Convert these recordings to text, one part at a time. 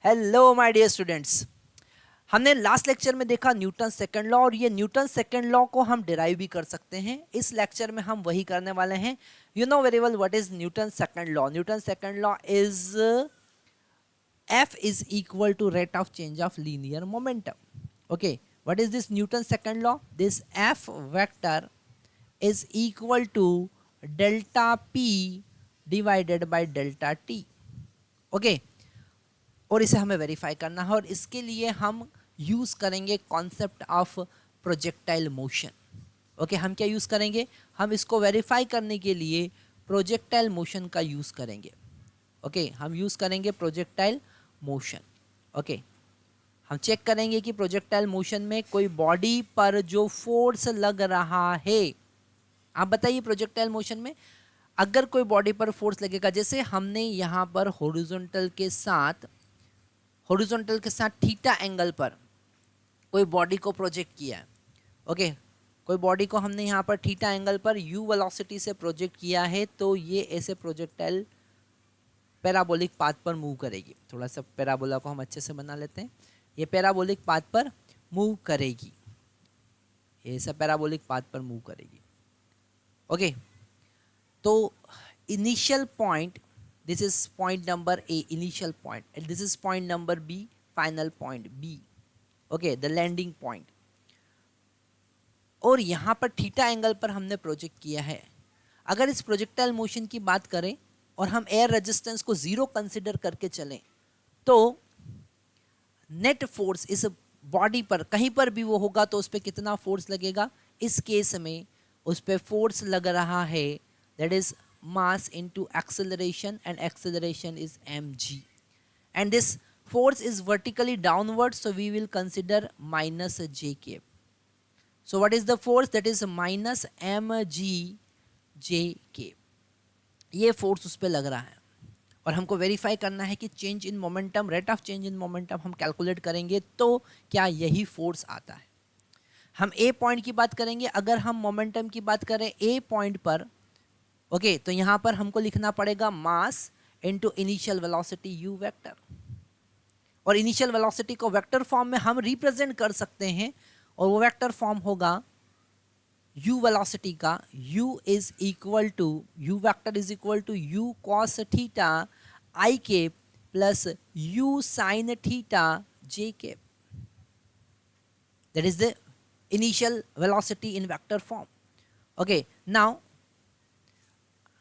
Hello my dear students. हमने last lecture में देखा न्यूटन सेकंड लॉ, और ये न्यूटन सेकंड लॉ को हम डिराइव भी कर सकते हैं। इस लेक्चर में हम वही करने वाले हैं। You know very well what is Newton second law. Newton second law is F is equal to rate of change of linear momentum. Okay, what is this Newton second law? This F vector is equal to delta P divided by delta T. Okay, और इसे हमें verify करना है, और इसके लिए हम use करेंगे concept of projectile motion. Okay, हम क्या यूज करेंगे? हम इसको वेरीफाई करने के लिए प्रोजेक्टाइल मोशन का यूज करेंगे। ओके, हम यूज करेंगे प्रोजेक्टाइल मोशन। ओके, हम चेक करेंगे कि प्रोजेक्टाइल मोशन में कोई बॉडी पर जो फोर्स लग रहा है, आप बताइए प्रोजेक्टाइल मोशन में अगर कोई बॉडी पर फोर्स लगेगा, जैसे हमने यहाँ पर हॉरिजॉन्टल के साथ थीटा एंगल पर कोई बॉडी को प्रोजेक्ट किया है। ओके, कोई बॉडी को हमने यहाँ पर थीटा एंगल पर u वेलोसिटी से प्रोजेक्ट किया है, तो ये ऐसे प्रोजेक्टाइल पैराबोलिक पाथ पर मूव करेगी। थोड़ा सा पैराबोला को हम अच्छे से बना लेते हैं। ये पैराबोलिक पाथ पर मूव करेगी, ये सब पैराबोलिक पाथ पर मूव करेगी। ओके, तो initial point, this is point number A, initial point, and this is point number B, final point B. Okay, the landing point. और यहाँ पर थीटा एंगल पर हमने प्रोजेक्ट किया है। अगर इस प्रोजेक्टाइल मोशन की बात करें और हम एयर रेजिस्टेंस को जीरो कंसिडर करके चलें, तो नेट फोर्स इस बॉडी पर कहीं पर भी वो होगा तो उस पर कितना फोर्स लगेगा? इस केस में उस पर फोर्स लग रहा है, that is mass into acceleration, and acceleration is mg, and this force is vertically downward, so we will consider minus j cap. So what is the force? That is minus mg j cap. ये force उस पर लग रहा है, और हमको verify करना है कि change in momentum, rate of change in momentum हम कैलकुलेट करेंगे तो क्या यही फोर्स आता है। हम ए पॉइंट की बात करेंगे। अगर हम मोमेंटम की बात करें ए पॉइंट पर, ओके, तो यहाँ पर हमको लिखना पड़ेगा mass into initial velocity u vector, और इनिशियल वेलोसिटी को वेक्टर फॉर्म में हम रिप्रेजेंट कर सकते हैं, और वो वेक्टर फॉर्म होगा u वेलोसिटी का u vector is equal to u cos theta i cap plus u sin theta j cap. That is the initial velocity in vector form. Okay, now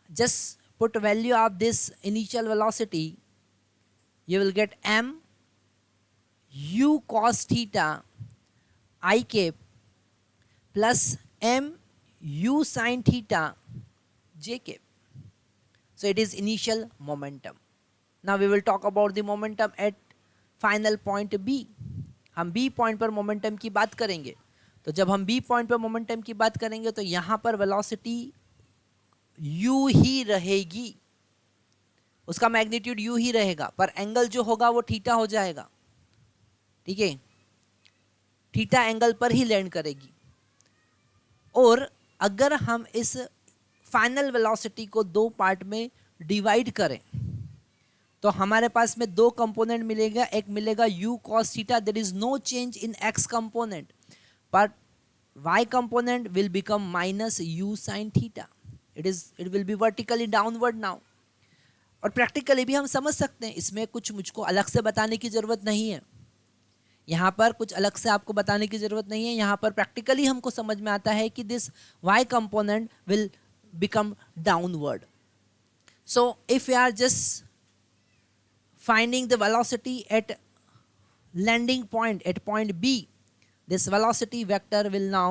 just put value of this initial velocity, you will get m u cos theta I cap plus m u sin theta j cap. So it is initial momentum. Now we will talk about the momentum at final point B. हम B point पर momentum की बात करेंगे, तो जब हम B point पर momentum की बात करेंगे तो यहाँ पर वेलोसिटी u ही रहेगी, उसका मैग्नीट्यूड u ही रहेगा, पर एंगल जो होगा वो थीटा हो जाएगा। ठीक है, थीटा एंगल पर ही लैंड करेगी। और अगर हम इस फाइनल वेलोसिटी को दो पार्ट में डिवाइड करें तो हमारे पास में दो कंपोनेंट मिलेगा। एक मिलेगा u cos theta, there is no change in x component, but y component will become minus u sin theta. it will be vertically downward now. और प्रैक्टिकली भी हम समझ सकते हैं, इसमें कुछ मुझको अलग से बताने की जरूरत नहीं है। यहाँ पर कुछ अलग से आपको बताने की जरूरत नहीं है, यहाँ पर प्रैक्टिकली हमको समझ में आता है कि this y component will become downward. So if we are just finding the velocity at landing point at point B, this velocity vector will now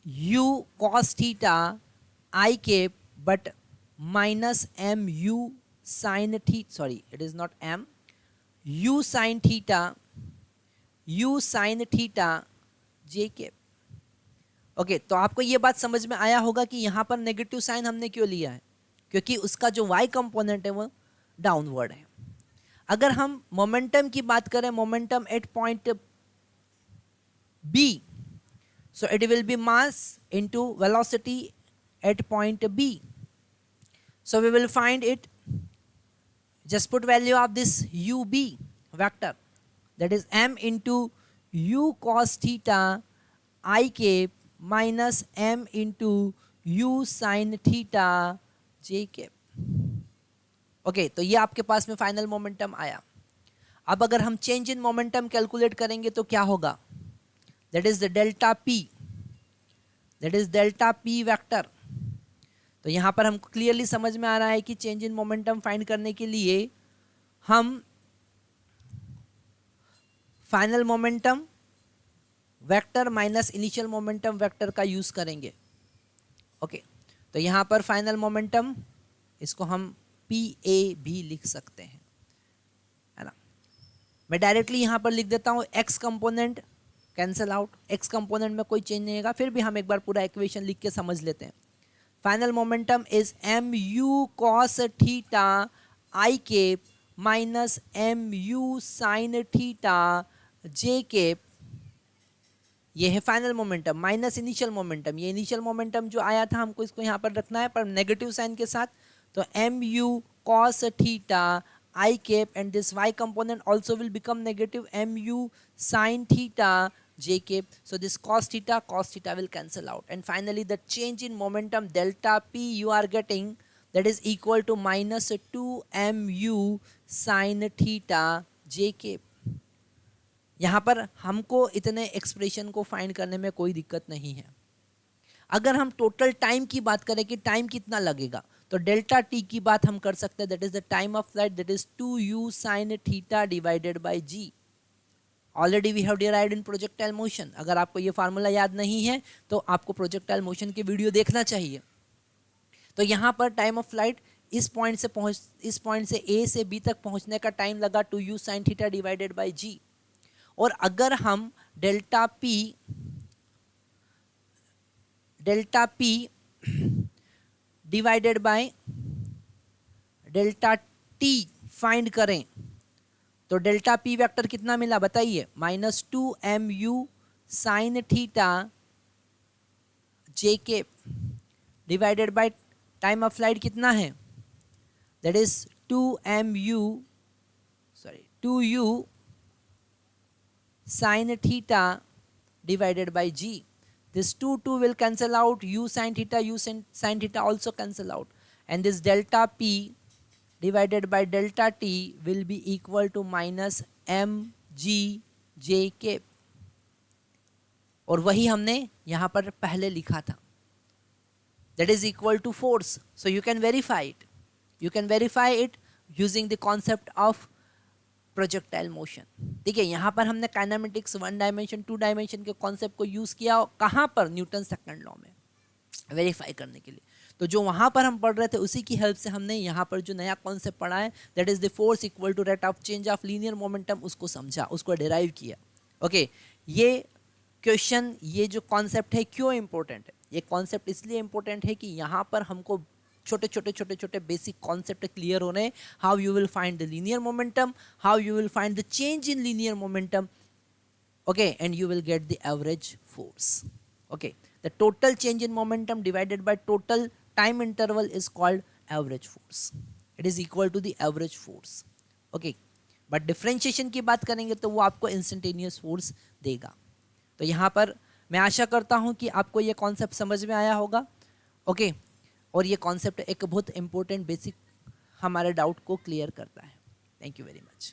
u cos theta I cap but minus mu sin theta, sorry, it is not m, u sin theta j cap. Okay, तो आपको ये बात समझ में आया होगा कि यहाँ पर नेगेटिव साइन हमने क्यों लिया है, क्योंकि उसका जो y कंपोनेंट है वो डाउनवर्ड है। अगर हम मोमेंटम की बात करें, momentum at point B, so it will be mass into velocity at point B. So we will find it, just put value of this ub, vector, that is m into u cos theta I cap minus m into u sin theta j cap. Okay, तो ये आपके पास में final momentum आया. अब अगर हम change in momentum calculate करेंगे तो क्या होगा? That is the delta P, that is delta P vector. तो यहां पर हमको क्लियरली समझ में आ रहा है कि चेंज इन मोमेंटम फाइंड करने के लिए हम final momentum vector minus initial momentum vector का यूज करेंगे. ओके, तो यहां पर फाइनल मोमेंटम, इसको हम पी ए भी लिख सकते हैं, है ना. मैं डायरेक्टली यहां पर लिख देता हूं x component cancel out, x component में कोई चेंज नहीं होगा. फिर भी हम एक बार पूरा इक्वेशन लिख के समझ लेते हैं. Final momentum is M U cos theta I cap minus M U sine theta J cap. ये है final momentum minus initial momentum. ये इनिशियल मोमेंटम जो आया था हमको इसको यहाँ पर रखना है पर नेगेटिव साइन के साथ. तो M U cos theta I cap and this Y component also will become negative M U sine theta j cap. So this cos theta will cancel out, and finally the change in momentum delta p you are getting, that is equal to minus 2 mu sin theta j cap. यहाँ पर हमको इतने expression को find करने में कोई दिक्कत नहीं है. अगर हम टोटल टाइम की बात करें कि टाइम कितना लगेगा, तो डेल्टा टी की बात हम कर सकते हैं. That is the time of flight, that is 2u sin theta divided by g. Already we have derived in projectile motion. अगर आपको ये फार्मूला याद नहीं है तो आपको प्रोजेक्टाइल मोशन के वीडियो देखना चाहिए. तो यहाँ पर टाइम ऑफ फ्लाइट इस पॉइंट से ए से बी तक पहुँचने का टाइम लगा 2u sin theta divided by g. और अगर हम delta P divided by delta T find करें तो डेल्टा पी वेक्टर कितना मिला बताइए? Minus 2 mu sine theta J cap divided by time of flight कितना है? That is 2u sin theta divided by g. This 2 will cancel out, u sin theta also cancel out, and this delta p divided by delta t will be equal to minus mg j cap. और वही हमने यहाँ पर पहले लिखा था, that is equal to force. So you can verify it. You can verify it using the concept of projectile motion. ठीक है, यहाँ पर हमने काइनेमेटिक्स 1 डायमेंशन 2 डायमेंशन के कॉन्सेप्ट को यूज किया. कहाँ पर? न्यूटन सेकंड लॉ में वेरीफाई करने के लिए. तो जो वहाँ पर हम पढ़ रहे थे उसी की हेल्प से हमने यहाँ पर जो नया कॉन्सेप्ट पढ़ा है, that is the force equal to rate of change of linear momentum, उसको समझा, उसको डिराइव किया. ओके, ये क्वेश्चन, ये जो कॉन्सेप्ट है क्यों इंपॉर्टेंट है? ये कॉन्सेप्ट इसलिए इंपॉर्टेंट है कि यहाँ पर हमको छोटे छोटे बेसिक कॉन्सेप्ट क्लियर हो रहे हैं. How you will find the linear momentum, how you will find the change in linear momentum, okay, and you will get the average force. Okay, the total change in momentum divided by total time interval is called average force. It is equal to the average force. Okay, but differentiation की बात करेंगे तो वो आपको instantaneous force देगा. तो यहाँ पर मैं आशा करता हूँ कि आपको ये कॉन्सेप्ट समझ में आया होगा. ओके, और ये कॉन्सेप्ट एक बहुत इंपॉर्टेंट बेसिक हमारे डाउट को क्लियर करता है. Thank you very much.